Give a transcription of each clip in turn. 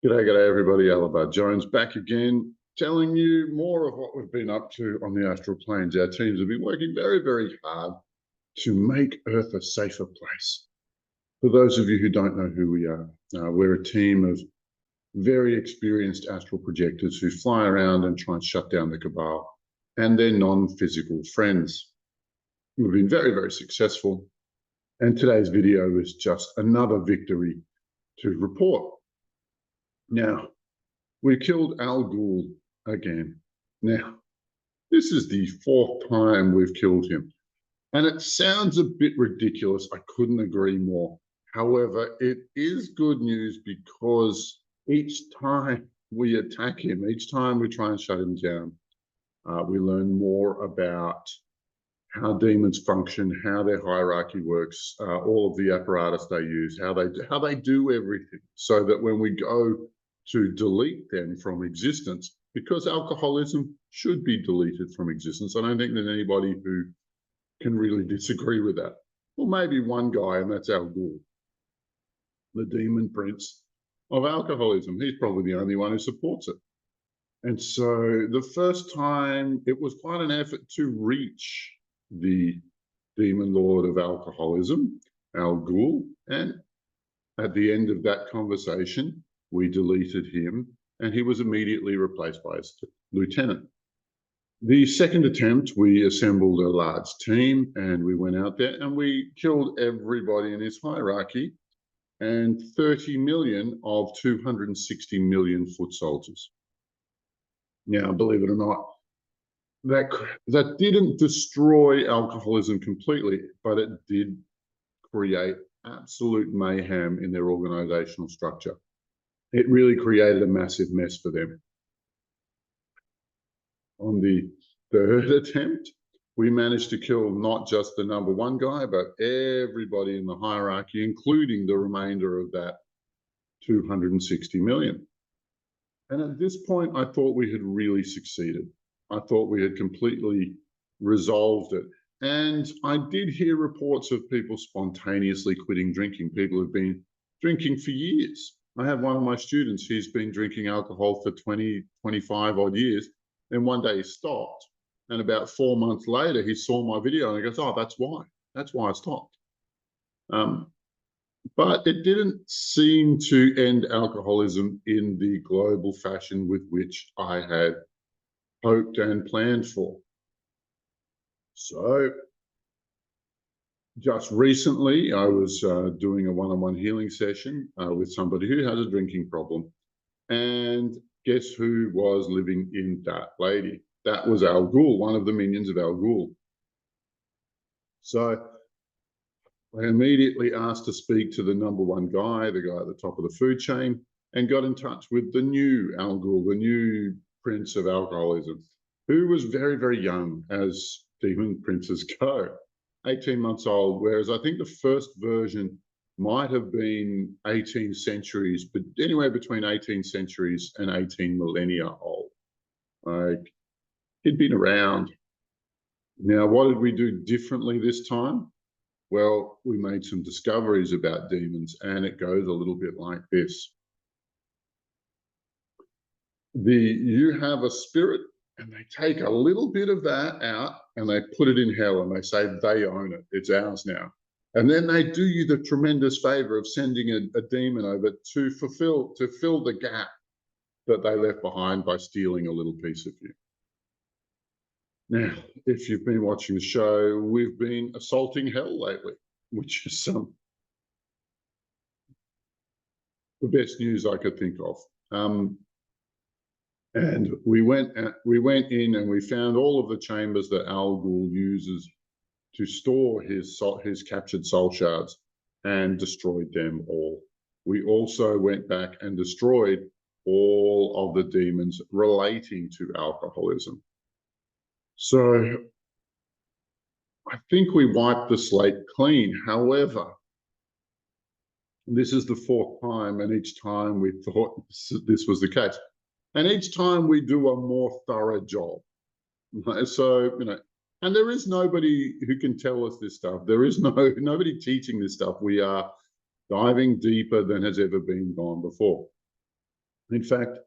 G'day everybody, Alabad Jones back again, telling you more of what we've been up to on the astral planes. Our teams have been working very, very hard to make Earth a safer place. For those of you who don't know who we are, we're a team of very experienced astral projectors who fly around and try and shut down the cabal and their non-physical friends. We've been very, very successful, and today's video is just another victory to report. Now, we killed Ghoul again. Now, this is the fourth time we've killed him. And it sounds a bit ridiculous. I couldn't agree more. However, it is good news because each time we attack him, each time we try and shut him down, we learn more about how demons function, how their hierarchy works, all of the apparatus they use, how they do everything, so that when we go to delete them from existence, because alcoholism should be deleted from existence. I don't think there's anybody who can really disagree with that. Well, maybe one guy, and that's Ghoul, the demon prince of alcoholism. He's probably the only one who supports it. And so the first time, it was quite an effort to reach the demon lord of alcoholism, Ghoul, and at the end of that conversation, we deleted him, and he was immediately replaced by his lieutenant. The second attempt, we assembled a large team, and we went out there and we killed everybody in his hierarchy and 30 million of 260 million foot soldiers. Now, believe it or not, that didn't destroy alcoholism completely, but it did create absolute mayhem in their organizational structure. It really created a massive mess for them. On the third attempt, we managed to kill not just the number one guy, but everybody in the hierarchy, including the remainder of that 260 million. And at this point, I thought we had really succeeded. I thought we had completely resolved it. And I did hear reports of people spontaneously quitting drinking. People have been drinking for years. I have one of my students, he's been drinking alcohol for 20, 25 odd years. And one day he stopped. And about 4 months later, he saw my video and he goes, oh, that's why I stopped. But it didn't seem to end alcoholism in the global fashion with which I had hoped and planned for. So just recently, I was doing a one-on-one healing session with somebody who has a drinking problem. And guess who was living in that lady? That was Ghoul, one of the minions of Ghoul. So I immediately asked to speak to the number one guy, the guy at the top of the food chain, and got in touch with the new Ghoul, the new prince of alcoholism, who was very, very young, as demon princes go. 18 months old, whereas I think the first version might have been 18 centuries, but anywhere between 18 centuries and 18 millennia old. Like, he'd been around. Now, what did we do differently this time? Well, we made some discoveries about demons, and it goes a little bit like this. You have a spirit, and they take a little bit of that out and they put it in hell, and they say they own it. It's ours now. And then they do you the tremendous favor of sending a demon over to fill the gap that they left behind by stealing a little piece of you. Now, if you've been watching the show, we've been assaulting hell lately, which is the best news I could think of. And we went in and we found all of the chambers that Ghoul uses to store his captured soul shards, and destroyed them all. We also went back and destroyed all of the demons relating to alcoholism. So I think we wiped the slate clean. However, this is the fourth time, and each time we thought this was the case. And each time we do a more thorough job. So, and there is nobody who can tell us this stuff. There is nobody teaching this stuff. We are diving deeper than has ever been gone before. In fact,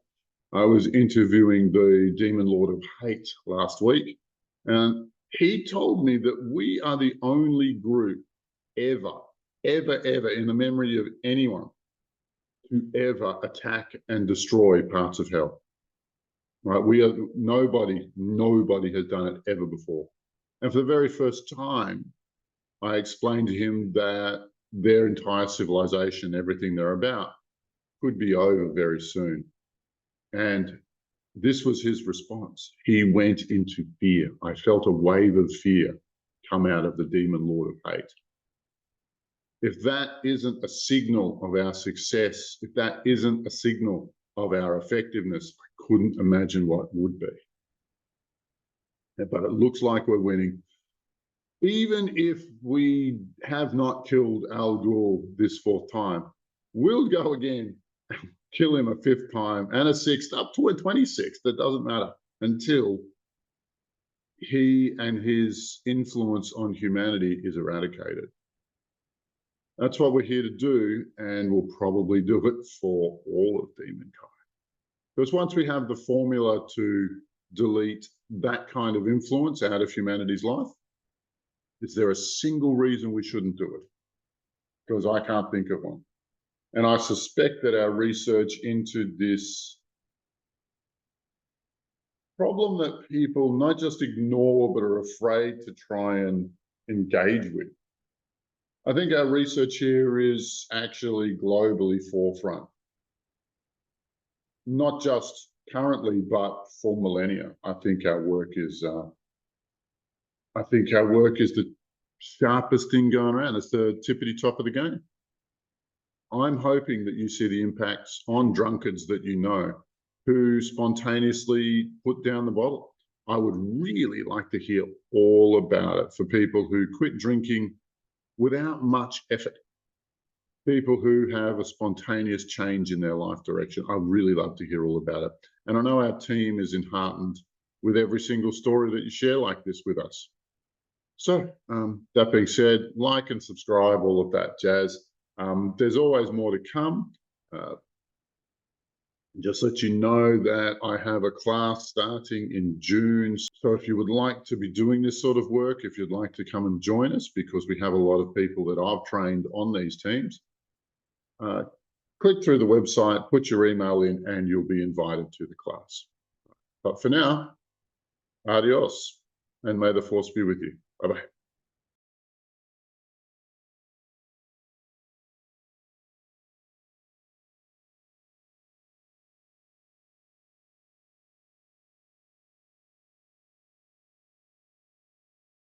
I was interviewing the Demon Lord of Hate last week, and he told me that we are the only group ever, ever in the memory of anyone to ever attack and destroy parts of hell. Right? We are nobody has done it ever before. And for the very first time, I explained to him that their entire civilization, everything they're about, could be over very soon. And this was his response. He went into fear. I felt a wave of fear come out of the Demon Lord of Hate. If that isn't a signal of our success, if that isn't a signal of our effectiveness, I couldn't imagine what would be. But it looks like we're winning. Even if we have not killed Al Ghul this fourth time, we'll go again, kill him a fifth time and a sixth, up to a 26th. That doesn't matter until he and his influence on humanity is eradicated. That's what we're here to do, and we'll probably do it for all of demonkind. Because once we have the formula to delete that kind of influence out of humanity's life, is there a single reason we shouldn't do it? Because I can't think of one. And I suspect that our research into this problem that people not just ignore, but are afraid to try and engage with, I think our research here is actually globally forefront. Not just currently, but for millennia. I think our work is the sharpest thing going around. It's the tippity top of the game. I'm hoping that you see the impacts on drunkards that you know who spontaneously put down the bottle. I would really like to hear all about it for people who quit drinking without much effort. People who have a spontaneous change in their life direction. I'd really love to hear all about it. And I know our team is enheartened with every single story that you share like this with us. So that being said, like and subscribe, all of that jazz. There's always more to come. Just let you know that I have a class starting in June. So if you would like to be doing this sort of work, if you'd like to come and join us, because we have a lot of people that I've trained on these teams, click through the website, put your email in, and you'll be invited to the class. But for now, adios, and may the force be with you. Bye-bye.